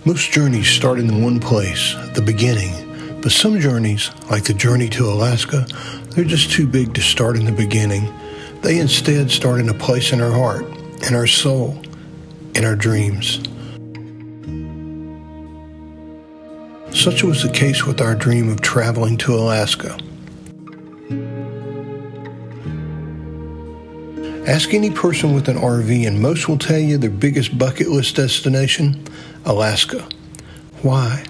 Most journeys start in one place, the beginning, but some journeys, like the journey to Alaska, they're just too big to start in the beginning. They instead start in a place in our heart, in our soul, in our dreams. Such was the case with our dream of traveling to Alaska. Ask any person with an RV and most will tell you their biggest bucket list destination, Alaska. Why?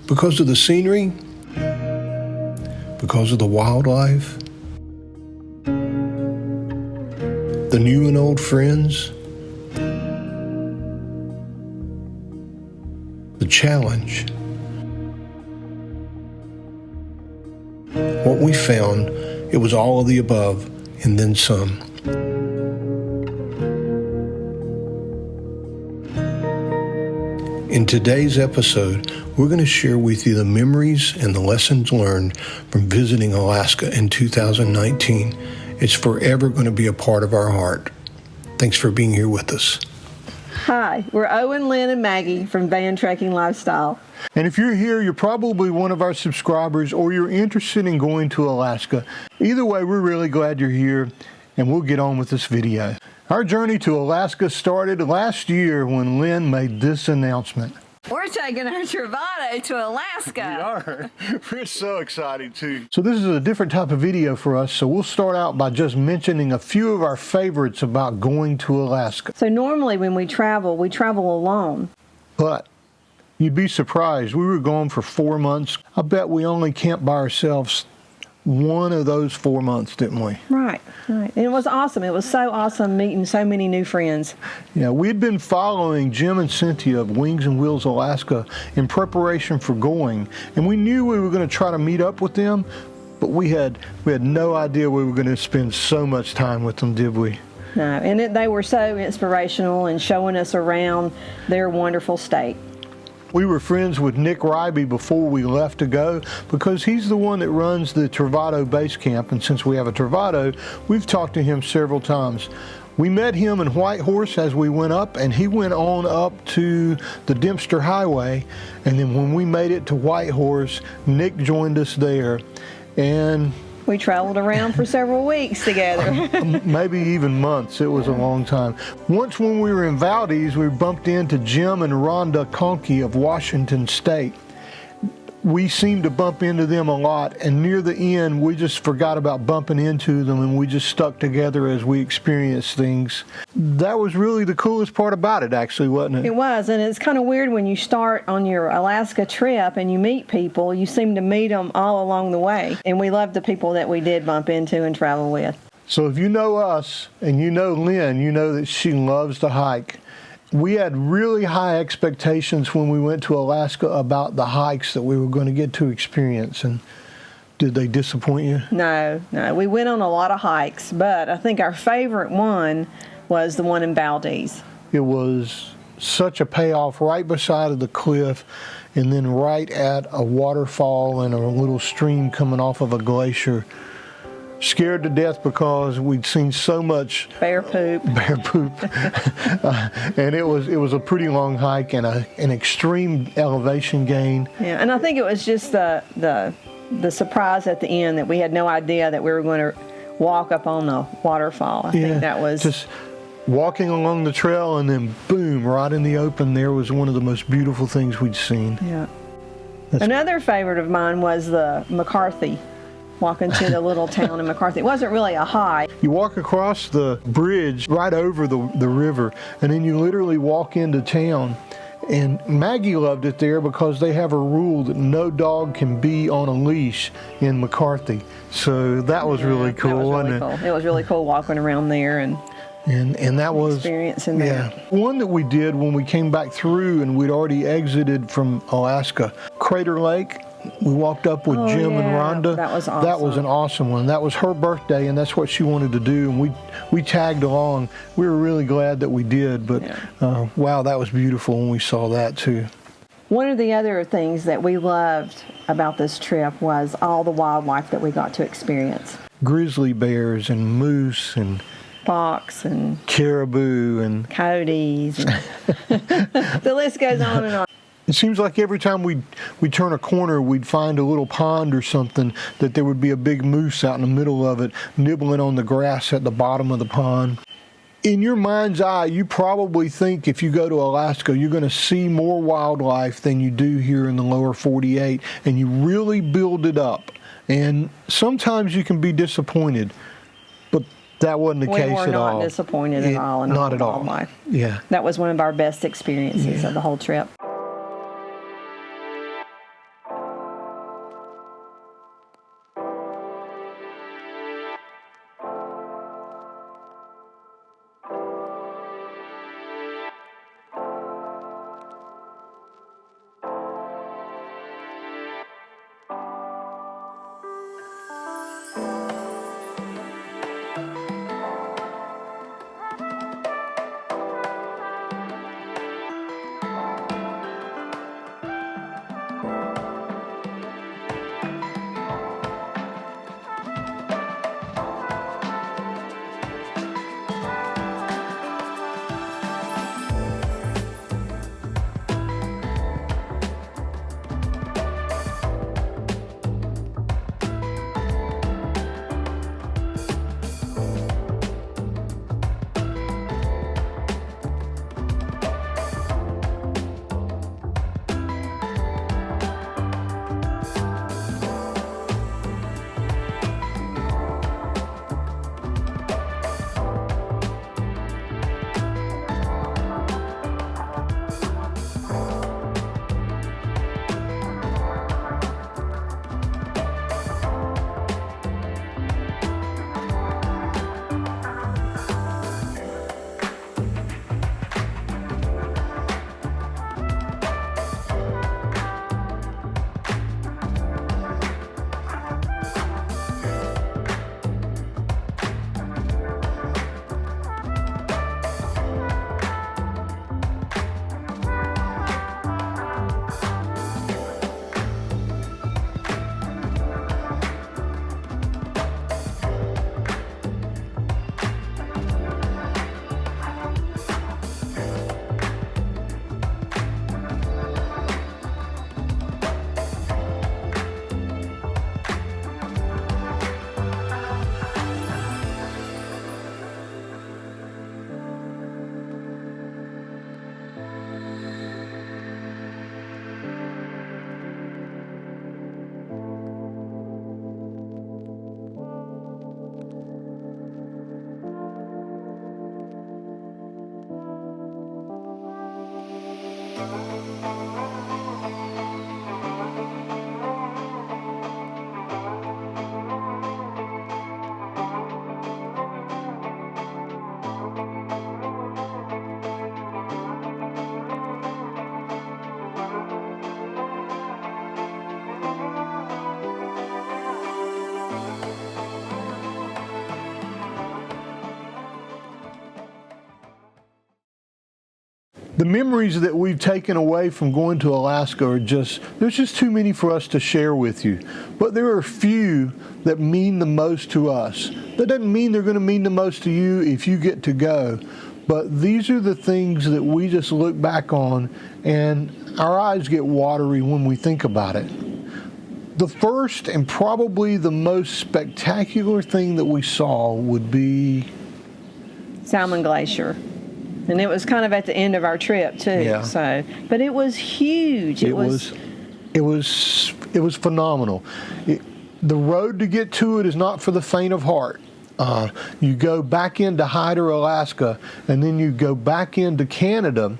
Because of the scenery? Because of the wildlife? The new and old friends? The challenge? What we found, it was all of the above and then some. In today's episode, we're going to share with you the memories and the lessons learned from visiting Alaska in 2019. It's forever going to be a part of our heart. Thanks for being here with us. Hi, we're Owen, Lynn, and Maggie from Van Trekking Lifestyle. And if you're here, you're probably one of our subscribers or you're interested in going to Alaska. Either way, we're really glad you're here and we'll get on with this video. Our journey to Alaska started last year when Lynn made this announcement. We're taking our Travato to Alaska. We are. We're so excited too. So this is a different type of video for us, so we'll start out by just mentioning a few of our favorites about going to Alaska. So normally when we travel alone. But you'd be surprised. We were gone for 4 months. I bet we only camped by ourselves one of those 4 months, didn't we? Right. And it was awesome. It was so awesome meeting so many new friends. Yeah, we'd been following Jim and Cynthia of Wings and Wheels Alaska in preparation for going, and we knew we were going to try to meet up with them, but we had no idea we were going to spend so much time with them, did we? No, and they were so inspirational and showing us around their wonderful state. We were friends with Nick Ryby before we left to go because he's the one that runs the Travato base camp, and since we have a Travato, we've talked to him several times. We met him in Whitehorse as we went up, and he went on up to the Dempster Highway, and then when we made it to Whitehorse, Nick joined us there, and we traveled around for several weeks together. Maybe even months. It was a long time. Once when we were in Valdez, we bumped into Jim and Rhonda Conkey of Washington State. We seemed to bump into them a lot, and near the end, we just forgot about bumping into them, and we just stuck together as we experienced things. That was really the coolest part about it, actually, wasn't it? It was, and it's kind of weird when you start on your Alaska trip and you meet people, you seem to meet them all along the way, and we love the people that we did bump into and travel with. So if you know us, and you know Lynn, you know that she loves to hike. We had really high expectations when we went to Alaska about the hikes that we were going to get to experience, and did they disappoint you? No. We went on a lot of hikes, but I think our favorite one was the one in Valdez. It was such a payoff right beside of the cliff, and then right at a waterfall and a little stream coming off of a glacier. Scared to death because we'd seen so much bear poop, and it was a pretty long hike and an extreme elevation gain. Yeah, and I think it was just the surprise at the end that we had no idea that we were going to walk up on the waterfall. I think that was just walking along the trail, and then boom, right in the open there was one of the most beautiful things we'd seen. Yeah. Another favorite of mine was the McCarthy. Walking to the little town in McCarthy. It wasn't really a hike. You walk across the bridge right over the river, and then you literally walk into town. And Maggie loved it there because they have a rule that no dog can be on a leash in McCarthy. So that was really cool, wasn't it? It was really cool walking around there and that was experiencing that. One that we did when we came back through and we'd already exited from Alaska, Crater Lake. We walked up with Jim and Rhonda. That was awesome. That was an awesome one. That was her birthday, and that's what she wanted to do, and we tagged along. We were really glad that we did, but wow, that was beautiful when we saw that too. One of the other things that we loved about this trip was all the wildlife that we got to experience. Grizzly bears and moose and fox and caribou and coyotes. And the list goes on and on. It seems like every time we'd turn a corner, we'd find a little pond or something, that there would be a big moose out in the middle of it, nibbling on the grass at the bottom of the pond. In your mind's eye, you probably think if you go to Alaska, you're going to see more wildlife than you do here in the lower 48, and you really build it up. And sometimes you can be disappointed, but that wasn't the case at all. We were not disappointed at all in not at all. wildlife. Yeah. That was one of our best experiences of the whole trip. The memories that we've taken away from going to Alaska are there's just too many for us to share with you. But there are a few that mean the most to us. That doesn't mean they're going to mean the most to you if you get to go. But these are the things that we just look back on and our eyes get watery when we think about it. The first and probably the most spectacular thing that we saw would be Salmon Glacier. And it was kind of at the end of our trip too. Yeah. So, but it was huge. It was phenomenal. The road to get to it is not for the faint of heart. You go back into Hyder, Alaska, and then you go back into Canada,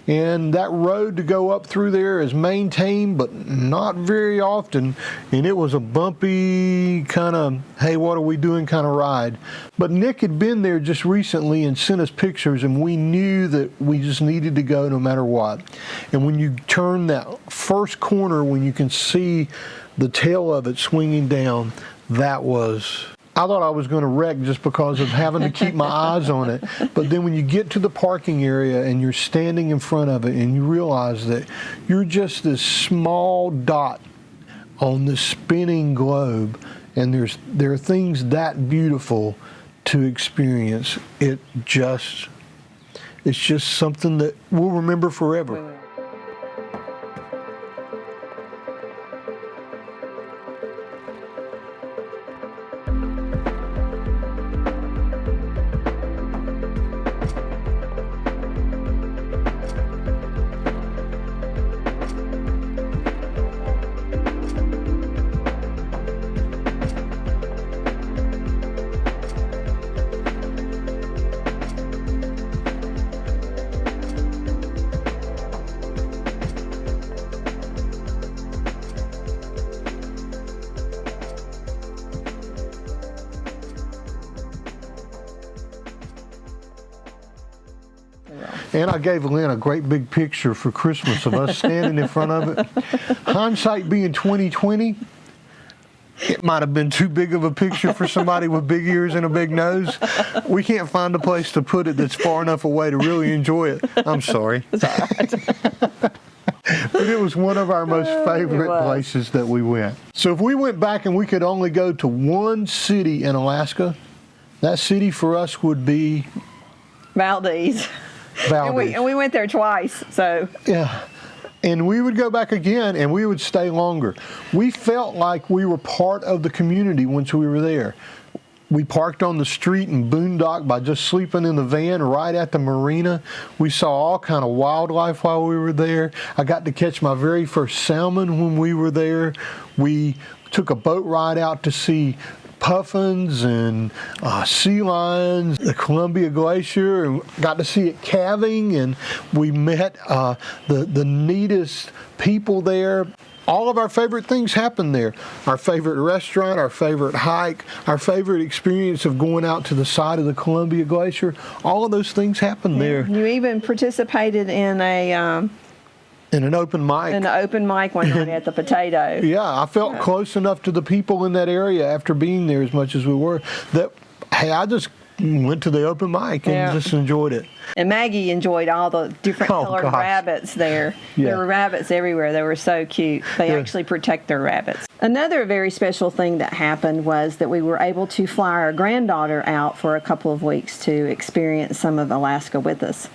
and that road to go up through there is maintained, but not very often, and it was a bumpy kind of, hey, what are we doing kind of ride. But Nick had been there just recently and sent us pictures, and we knew that we just needed to go no matter what. And when you turn that first corner, when you can see the tail of it swinging down, that was... I thought I was going to wreck just because of having to keep my eyes on it. But then when you get to the parking area and you're standing in front of it and you realize that you're just this small dot on the spinning globe, and there are things that beautiful to experience, it's just something that we'll remember forever. And I gave Lynn a great big picture for Christmas of us standing in front of it. Hindsight being 2020, it might have been too big of a picture for somebody with big ears and a big nose. We can't find a place to put it that's far enough away to really enjoy it. I'm sorry. It's all right. But it was one of our most favorite places that we went. So if we went back and we could only go to one city in Alaska, that city for us would be Valdez. Valdez. And we went there twice, so. Yeah. And we would go back again and we would stay longer. We felt like we were part of the community once we were there. We parked on the street in Boondock by just sleeping in the van right at the marina. We saw all kind of wildlife while we were there. I got to catch my very first salmon when we were there. We took a boat ride out to see puffins and sea lions, the Columbia Glacier, and got to see it calving, and we met the neatest people there. All of our favorite things happened there. Our favorite restaurant, our favorite hike, our favorite experience of going out to the side of the Columbia Glacier. All of those things happened there. You even participated in an open mic one night at the Potato. Yeah, I felt close enough to the people in that area after being there as much as we were that, hey, I just went to the open mic and just enjoyed it. And Maggie enjoyed all the different colored rabbits there. Yeah. There were rabbits everywhere. They were so cute. They actually protect their rabbits. Another very special thing that happened was that we were able to fly our granddaughter out for a couple of weeks to experience some of Alaska with us.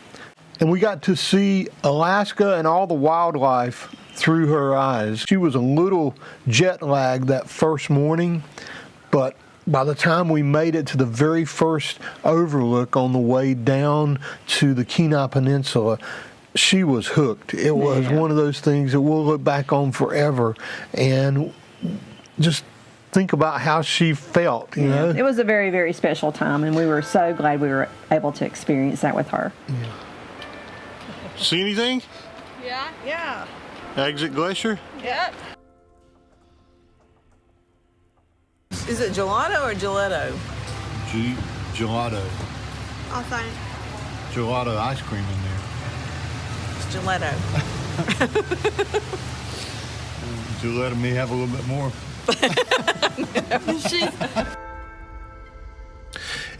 And we got to see Alaska and all the wildlife through her eyes. She was a little jet lagged that first morning, but by the time we made it to the very first overlook on the way down to the Kenai Peninsula, she was hooked. It was one of those things that we'll look back on forever and just think about how she felt, you know? It was a very, very special time, and we were so glad we were able to experience that with her. Yeah. See anything? Yeah. Exit Glacier? Yep. Is it gelato or gelato? Gelato. I'll sign it. Gelato ice cream in there. It's gelato. Would you let me have a little bit more?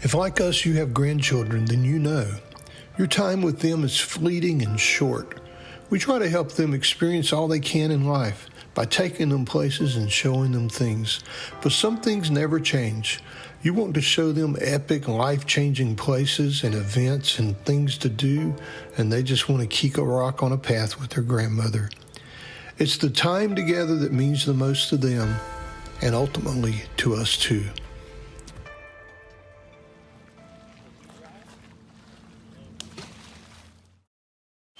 If, like us, you have grandchildren, then you know your time with them is fleeting and short. We try to help them experience all they can in life by taking them places and showing them things. But some things never change. You want to show them epic, life-changing places and events and things to do, and they just want to kick a rock on a path with their grandmother. It's the time together that means the most to them, and ultimately to us too.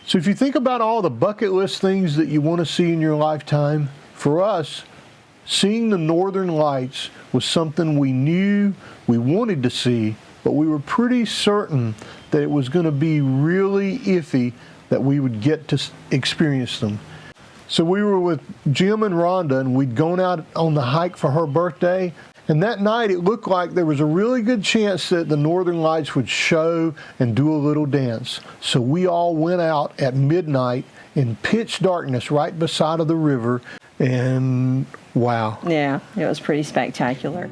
So if you think about all the bucket list things that you want to see in your lifetime, for us, seeing the Northern Lights was something we knew we wanted to see, but we were pretty certain that it was going to be really iffy that we would get to experience them. So we were with Jim and Rhonda, and we'd gone out on the hike for her birthday. And that night, it looked like there was a really good chance that the Northern Lights would show and do a little dance. So we all went out at midnight in pitch darkness right beside of the river, and wow. Yeah, it was pretty spectacular.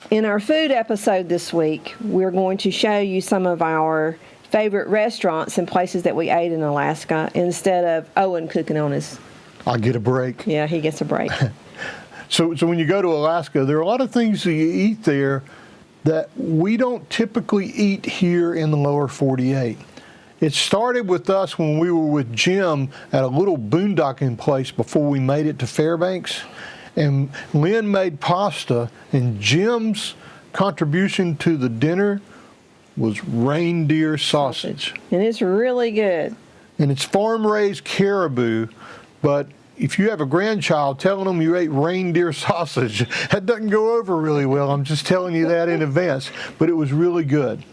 In our food episode this week, we're going to show you some of our favorite restaurants and places that we ate in Alaska instead of Owen cooking on his. I get a break. Yeah, he gets a break. So when you go to Alaska, there are a lot of things that you eat there that we don't typically eat here in the lower 48. It started with us when we were with Jim at a little boondocking place before we made it to Fairbanks. And Lynn made pasta, and Jim's contribution to the dinner was reindeer sausage. And it's really good. And it's farm-raised caribou, but if you have a grandchild, telling them you ate reindeer sausage, that doesn't go over really well. I'm just telling you that in advance. But it was really good.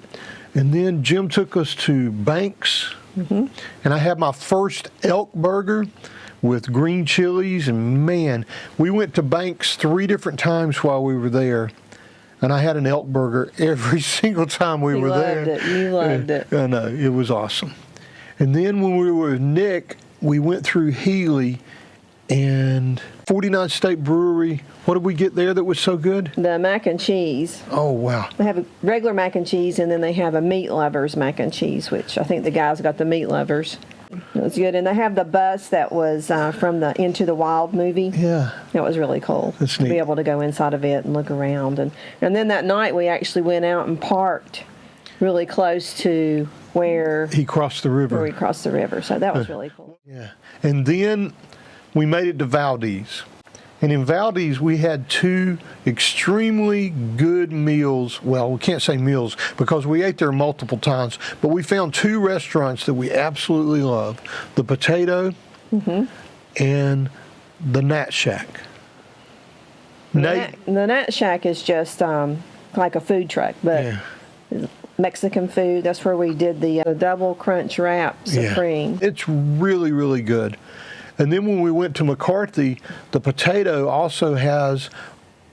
And then Jim took us to Banks, and I had my first elk burger with green chilies. And man, we went to Banks 3 different times while we were there. And I had an elk burger every single time we were there. You loved it. I know, it was awesome. And then when we were with Nick, we went through Healy and 49 State Brewery. What did we get there that was so good? The mac and cheese. Oh, wow. They have a regular mac and cheese, and then they have a meat lovers mac and cheese, which I think the guys got the meat lovers. It was good. And they have the bus that was from the Into the Wild movie. Yeah. That was really cool. That's to neat. be able to go inside of it and look around. And then that night we actually went out and parked really close to where He crossed the river. we crossed the river. So that was really cool. Yeah. And then we made it to Valdez. And in Valdez, we had 2 extremely good meals. Well, we can't say meals because we ate there multiple times, but we found 2 restaurants that we absolutely love. The Potato and the Nat Shack. The Nat Shack is just like a food truck, but Yeah. Mexican food. That's where we did the double crunch wrap supreme. Yeah. It's really, really good. And then when we went to McCarthy, the Potato also has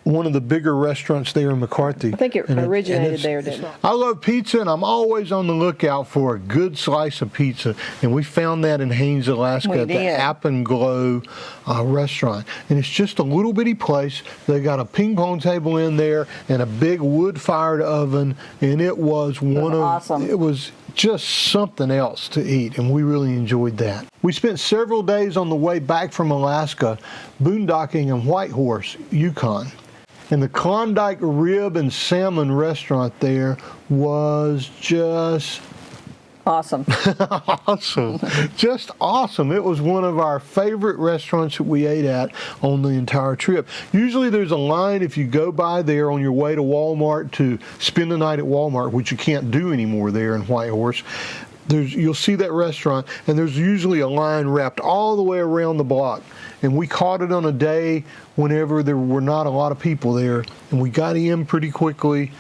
one of the bigger restaurants there in McCarthy. I think it originated there, didn't it? I love pizza, and I'm always on the lookout for a good slice of pizza. And we found that in Haines, Alaska, We at the did. App and Glow restaurant. And it's just a little bitty place. They got a ping pong table in there and a big wood-fired oven, and it was awesome. It was just something else to eat, and we really enjoyed that. We spent several days on the way back from Alaska boondocking in Whitehorse, Yukon. And the Klondike Rib and Salmon restaurant there was just Awesome. awesome. Just awesome. It was one of our favorite restaurants that we ate at on the entire trip. Usually there's a line if you go by there on your way to Walmart to spend the night at Walmart, which you can't do anymore there in Whitehorse. You'll see that restaurant, and there's usually a line wrapped all the way around the block. And we caught it on a day whenever there were not a lot of people there, and we got in pretty quickly,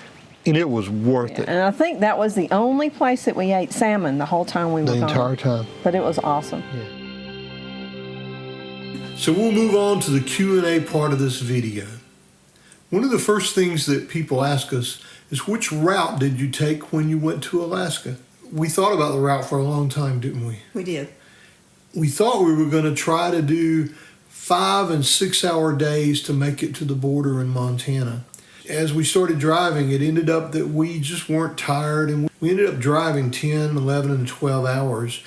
and it was worth it. And I think that was the only place that we ate salmon the whole time we were The gone. entire time. But it was awesome. So we'll move on to the Q&A part of this video. One of the first things that people ask us is, which route did you take when you went to Alaska? We thought about the route for a long time, didn't we? We did. We thought we were going to try to do 5 and 6 hour days to make it to the border in Montana. As we started driving, it ended up that we just weren't tired, and we ended up driving 10, 11, and 12 hours.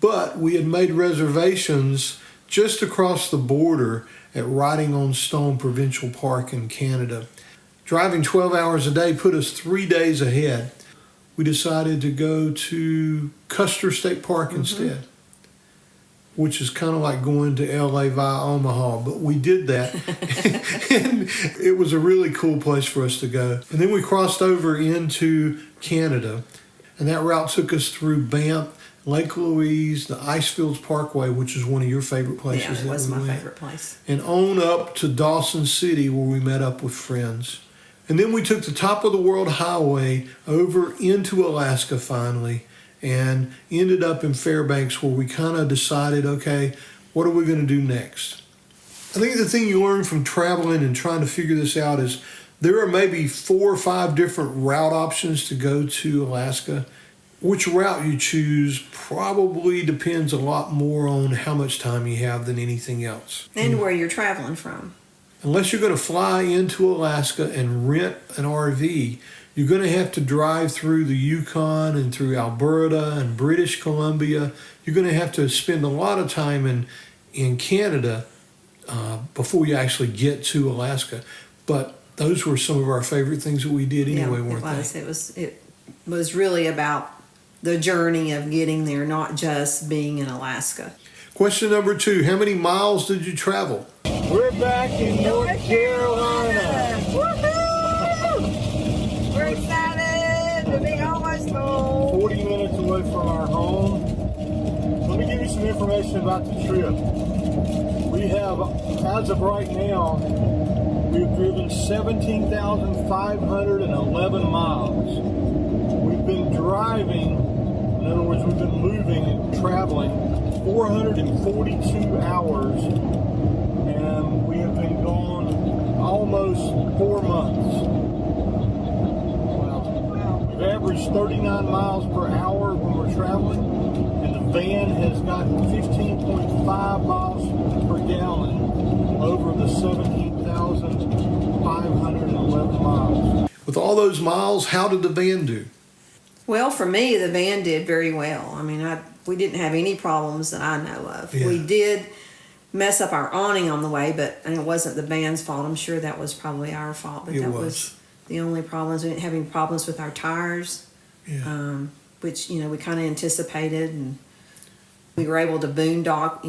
But we had made reservations just across the border at Riding on Stone Provincial Park in Canada. Driving 12 hours a day put us 3 days ahead. We decided to go to Custer State Park instead, which is kind of like going to LA via Omaha, but we did that. And it was a really cool place for us to go. And then we crossed over into Canada, and that route took us through Banff, Lake Louise, the Icefields Parkway, which is one of your favorite places. Yeah, it was that we my went, favorite place. and on up to Dawson City, where we met up with friends. And then we took the top of the world highway over into Alaska finally, and ended up in Fairbanks, where we kind of decided, okay, what are we going to do next? I think the thing you learn from traveling and trying to figure this out is there are maybe 4 or 5 different route options to go to Alaska. Which route you choose probably depends a lot more on how much time you have than anything else. And where you're traveling from. Unless you're going to fly into Alaska and rent an RV, you're going to have to drive through the Yukon and through Alberta and British Columbia. You're going to have to spend a lot of time in Canada before you actually get to Alaska. But those were some of our favorite things that we did anyway, weren't they? It was really about the journey of getting there, not just being in Alaska. Question number 2, how many miles did you travel? We're back in North Carolina. Woohoo! We're excited to be almost home. 40 minutes away from our home. Let me give you some information about the trip. We have, as of right now, we've driven 17,511 miles. We've been driving, in other words, we've been moving and traveling 442 hours, and we have been gone almost 4 months. Wow. We've averaged 39 miles per hour when we're traveling, and the van has gotten 15.5 miles per gallon over the 17,511 miles. With all those miles, how did the van do? Well, for me, the van did very well. I mean, we didn't have any problems that I know of. Yeah. We did mess up our awning on the way, and it wasn't the van's fault. I'm sure that was probably our fault, but that was the only problems. We didn't have any problems with our tires, which, we kind of anticipated, and we were able to boondock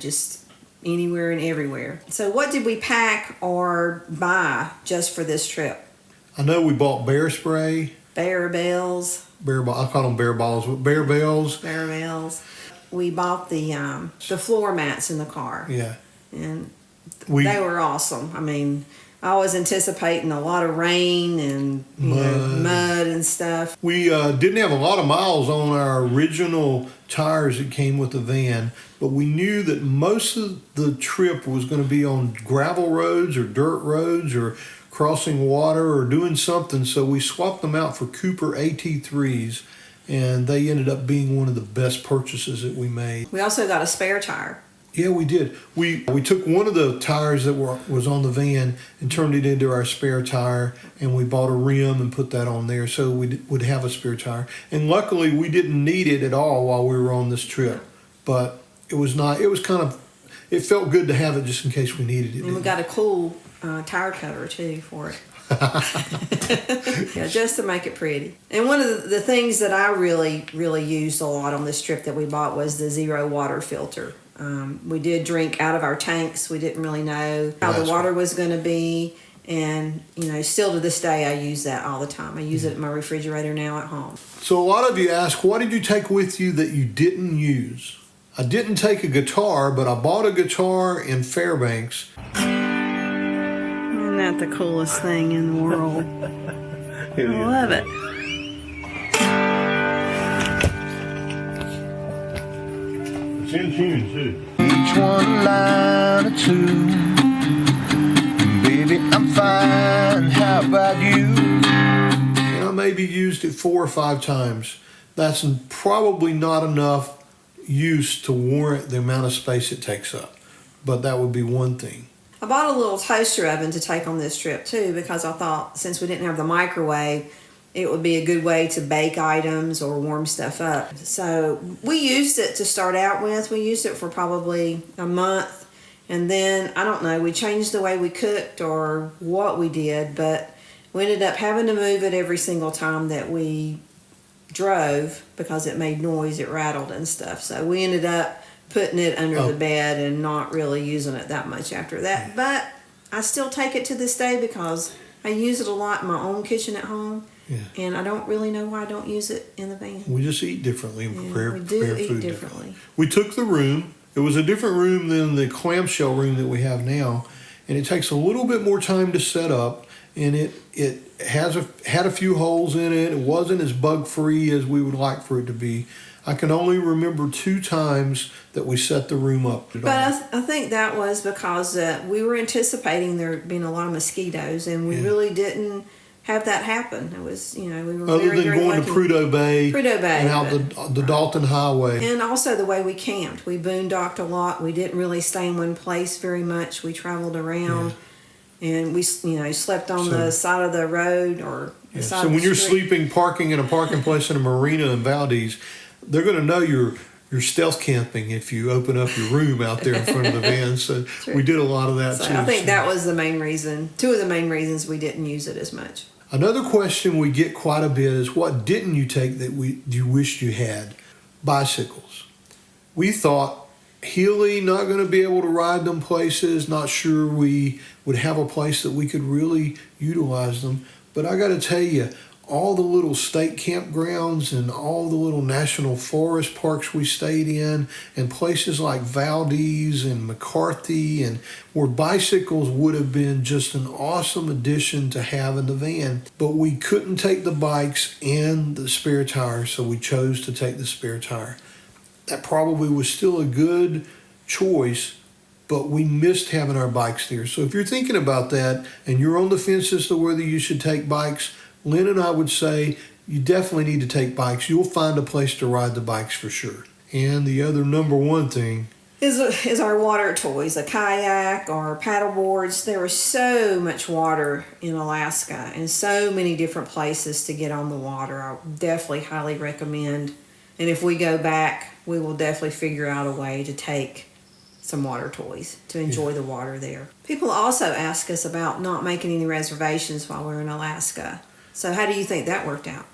just anywhere and everywhere. So what did we pack or buy just for this trip? I know we bought bear spray. Bear bells. I call them bear balls, but bear bells. Bear bells. We bought the floor mats in the car. Yeah. And they were awesome. I mean, I was anticipating a lot of rain and mud and stuff. We didn't have a lot of miles on our original tires that came with the van, but we knew that most of the trip was going to be on gravel roads or dirt roads or crossing water or doing something, so we swapped them out for Cooper AT3s, and they ended up being one of the best purchases that we made. We also got a spare tire. Yeah, we did. We took one of the tires that was on the van and turned it into our spare tire, and we bought a rim and put that on there so we would have a spare tire. And luckily, we didn't need it at all while we were on this trip, but it felt good to have it just in case we needed it. And we got a cool tire cover too for it. Yeah, just to make it pretty. And one of the things that I really used a lot on this trip that we bought was the zero water filter. We did drink out of our tanks. We didn't really know how the water was going to be, and still to this day I use that all the time. I use it in my refrigerator now at home. So a lot of you ask, what did you take with you that you didn't use? I didn't take a guitar, but I bought a guitar in Fairbanks. Isn't that the coolest thing in the world? I love it. It's in tune too. Each one line or two. Baby, I'm fine. How about you? And I maybe used it 4 or 5 times. That's probably not enough use to warrant the amount of space it takes up. But that would be one thing. I bought a little toaster oven to take on this trip too, because I thought since we didn't have the microwave, it would be a good way to bake items or warm stuff up. So we used it to start out with. We used it for probably a month, and then I don't know, we changed the way we cooked or what we did, but we ended up having to move it every single time that we drove because it made noise, it rattled and stuff. So we ended up putting it under the bed and not really using it that much after that. But I still take it to this day because I use it a lot in my own kitchen at home. Yeah. And I don't really know why I don't use it in the van. We just eat differently and prepare we food eat differently. We took the room. It was a different room than the clamshell room that we have now, and it takes a little bit more time to set up, and it had a few holes in it. It wasn't as bug-free as we would like for it to be. I can only remember 2 times that we set the room up. But I think that was because we were anticipating there being a lot of mosquitoes, and we really didn't have that happen. It was, we were other than going to Prudhoe Bay and out the Dalton Highway. And also the way we camped. We boondocked a lot. We didn't really stay in one place very much. We traveled around, and we, slept on the side of the road or the side of the So when you're street. sleeping, parking in a parking place in a marina in Valdez, they're going to know you're you're stealth camping if you open up your room out there in front of the van. So we did a lot of that So too. I think that was the main reason, two of the main reasons we didn't use it as much. Another question we get quite a bit is, what didn't you take that you wished you had? Bicycles. We thought, Healy, not going to be able to ride them places, not sure we would have a place that we could really utilize them. But I got to tell you, all the little state campgrounds and all the little national forest parks we stayed in, and places like Valdez and McCarthy, and where bicycles would have been just an awesome addition to have in the van. But we couldn't take the bikes and the spare tire, so we chose to take the spare tire. That probably was still a good choice, but we missed having our bikes there. So if you're thinking about that and you're on the fence as to whether you should take bikes, Lynn and I would say you definitely need to take bikes. You'll find a place to ride the bikes for sure. And the other number one thing is our water toys, a kayak or paddle boards. There was so much water in Alaska and so many different places to get on the water. I definitely highly recommend. And if we go back, we will definitely figure out a way to take some water toys to enjoy the water there. People also ask us about not making any reservations while we're in Alaska. So how do you think that worked out?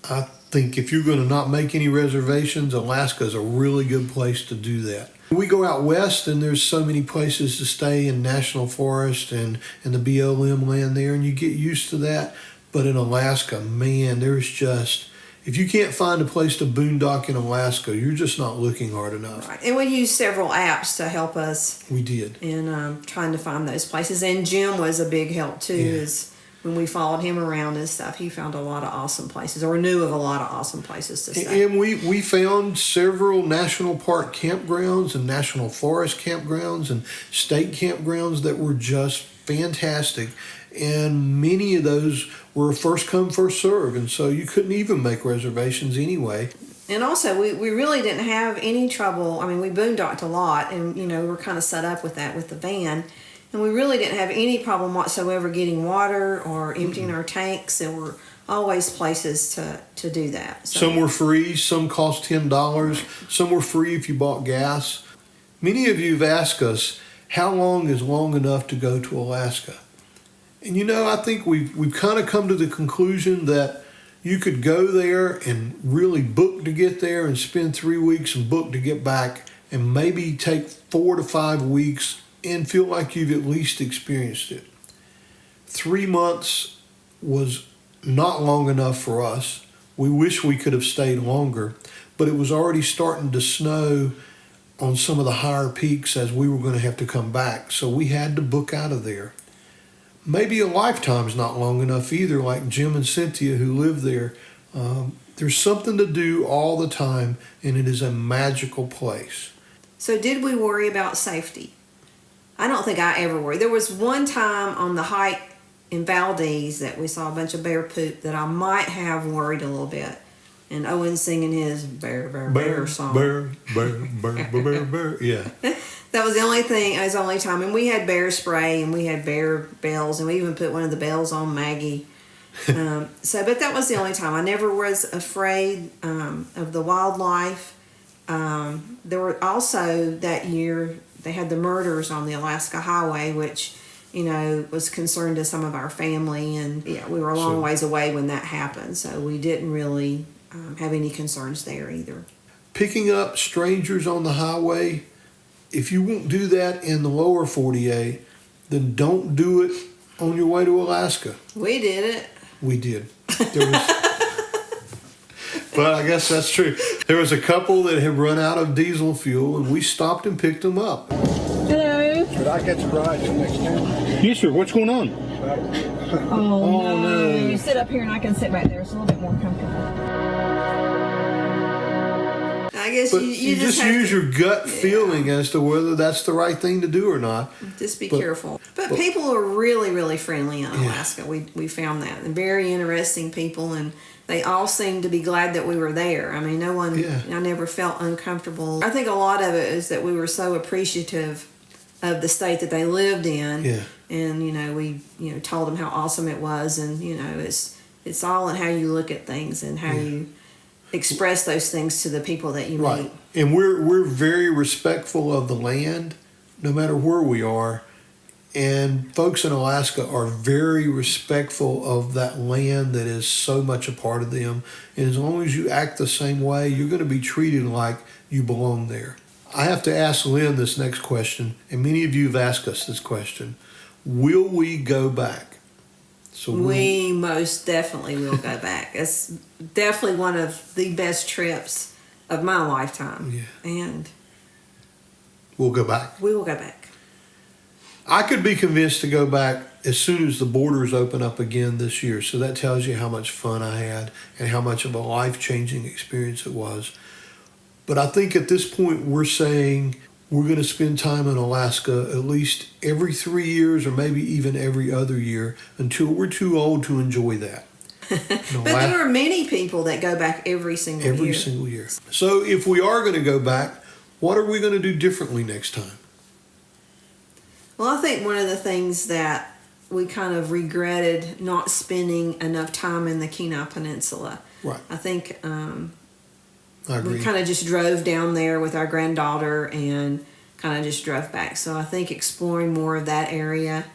I think if you're going to not make any reservations, Alaska is a really good place to do that. We go out west and there's so many places to stay in national forest and the BLM land there, and you get used to that. But in Alaska, man, there's just, if you can't find a place to boondock in Alaska, you're just not looking hard enough. Right. And we used several apps to help us. We did. In trying to find those places. And Jim was a big help too. Is when we followed him around and stuff, he found a lot of awesome places, or knew of a lot of awesome places to stay. And we found several national park campgrounds and national forest campgrounds and state campgrounds that were just fantastic. And many of those were first come, first serve. And so you couldn't even make reservations anyway. And also, we really didn't have any trouble. I mean, we boondocked a lot, and, we were kind of set up with that with the van. And we really didn't have any problem whatsoever getting water or emptying our tanks. There were always places to do that. So, some were free, some cost $10, some were free if you bought gas. Many of you have asked us, how long is long enough to go to Alaska? And I think we've kind of come to the conclusion that you could go there and really book to get there and spend 3 weeks and book to get back, and maybe take 4 to 5 weeks and feel like you've at least experienced it. 3 months was not long enough for us. We wish we could have stayed longer, but it was already starting to snow on some of the higher peaks as we were going to have to come back. So we had to book out of there. Maybe a lifetime's not long enough either, like Jim and Cynthia who live there. There's something to do all the time, and it is a magical place. So did we worry about safety? I don't think I ever worried. There was one time on the hike in Valdez that we saw a bunch of bear poop that I might have worried a little bit. And Owen singing his bear, bear, bear song. Bear, bear, bear, bear, bear, bear. Yeah. That was the only thing, it was the only time. And we had bear spray and we had bear bells, and we even put one of the bells on Maggie. But that was the only time. I never was afraid of the wildlife. There were also that year, they had the murders on the Alaska Highway, which, was concerned to some of our family. And we were a long ways away when that happened. So we didn't really have any concerns there either. Picking up strangers on the highway, if you won't do that in the lower 48, then don't do it on your way to Alaska. We did it. We did. But I guess that's true. There was a couple that had run out of diesel fuel, and we stopped and picked them up. Hello. Could I catch a ride to the next town? Yes, sir. What's going on? Oh, no. You sit up here and I can sit back there. It's a little bit more comfortable. I guess But you just use your gut feeling as to whether that's the right thing to do or not. Just be careful. But people are really, really friendly in Alaska. We found that. And very interesting people, and they all seemed to be glad that we were there. I mean, no one, I never felt uncomfortable. I think a lot of it is that we were so appreciative of the state that they lived in. Yeah. And, we, told them how awesome it was. And, it's all in how you look at things and how you express those things to the people that you Right. meet. And we're very respectful of the land, no matter where we are. And folks in Alaska are very respectful of that land that is so much a part of them. And as long as you act the same way, you're going to be treated like you belong there. I have to ask Lynn this next question, and many of you have asked us this question. Will we go back? So We most definitely will go back. It's definitely one of the best trips of my lifetime. Yeah. And we'll go back. we will go back. I could be convinced to go back as soon as the borders open up again this year. So that tells you how much fun I had and how much of a life-changing experience it was. But I think at this point we're saying we're going to spend time in Alaska at least every 3 years or maybe even every other year until we're too old to enjoy that. But there are many people that go back every single year. Every single year. So if we are going to go back, what are we going to do differently next time? Well, I think one of the things that we kind of regretted not spending enough time in the Kenai Peninsula. Right. I think I agree. we kind of just drove down there with our granddaughter and kind of just drove back. So I think exploring more of that area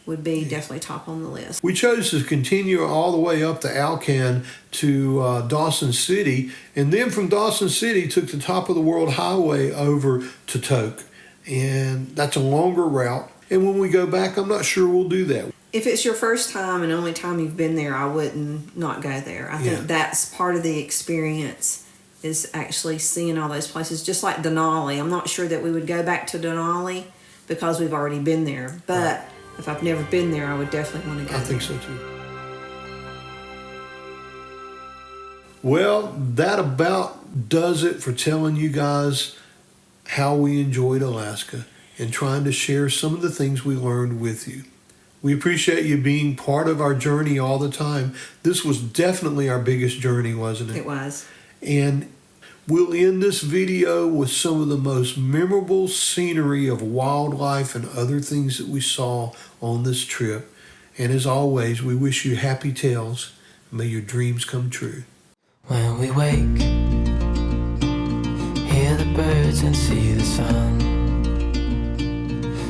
would be definitely top on the list. We chose to continue all the way up to Alcan to Dawson City, and then from Dawson City took the top of the world highway over to Tok. And that's a longer route. And when we go back, I'm not sure we'll do that. If it's your first time and only time you've been there, I wouldn't not go there. I think that's part of the experience is actually seeing all those places. Just like Denali. I'm not sure that we would go back to Denali because we've already been there. But if I've never been there, I would definitely want to go I think so too. Well, that about does it for telling you guys how we enjoyed Alaska and trying to share some of the things we learned with you. We appreciate you being part of our journey all the time. This was definitely our biggest journey, wasn't it? It was. And we'll end this video with some of the most memorable scenery of wildlife and other things that we saw on this trip. And as always, we wish you happy tales. May your dreams come true. When we wake, hear the birds and see the sun.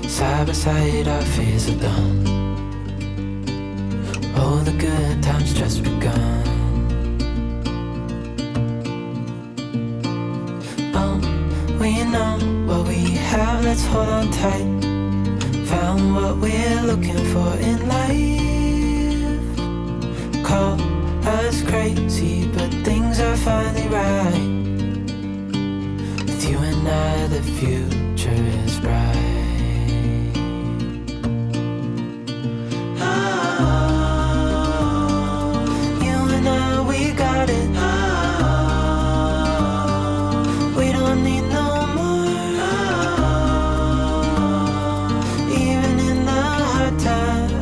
Side by side our fears are done. Oh, the good times just begun. We know what we have, let's hold on tight. Found what we're looking for in life. Call us crazy, but things are finally right. With you and I, the future is bright. You and I, we got it. We don't need no more. Even in the hard times,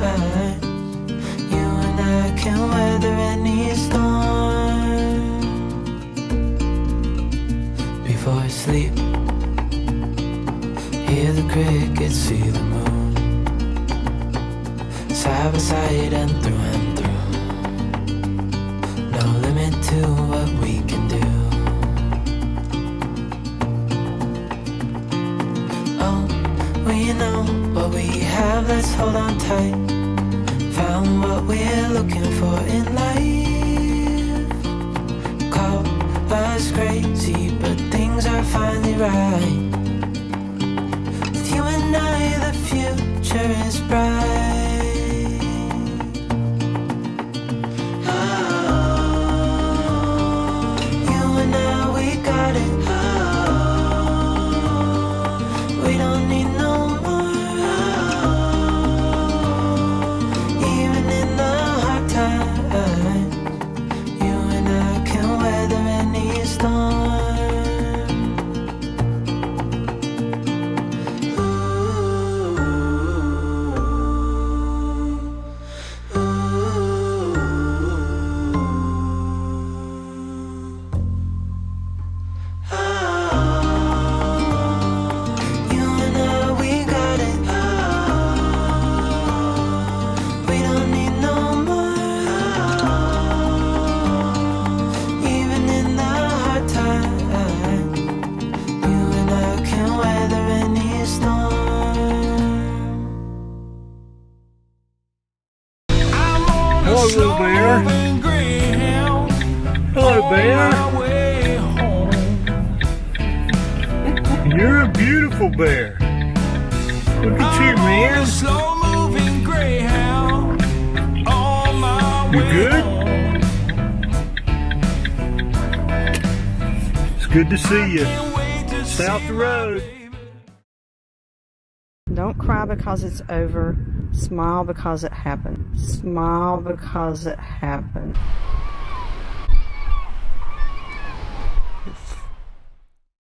you and I can weather any storm. Before sleep, hear the crickets, see the moon. Side by side and through. No limit to what we can do. We know what we have, let's hold on tight. Found what we're looking for in life. Call us crazy, but things are finally right. With you and I, the future is bright. You and I, we got it. We don't need no more. Even in the hard times, you and I can weather any storm. Ooh. Good to see you. South the road. Don't cry because it's over. Smile because it happened. Smile because it happened.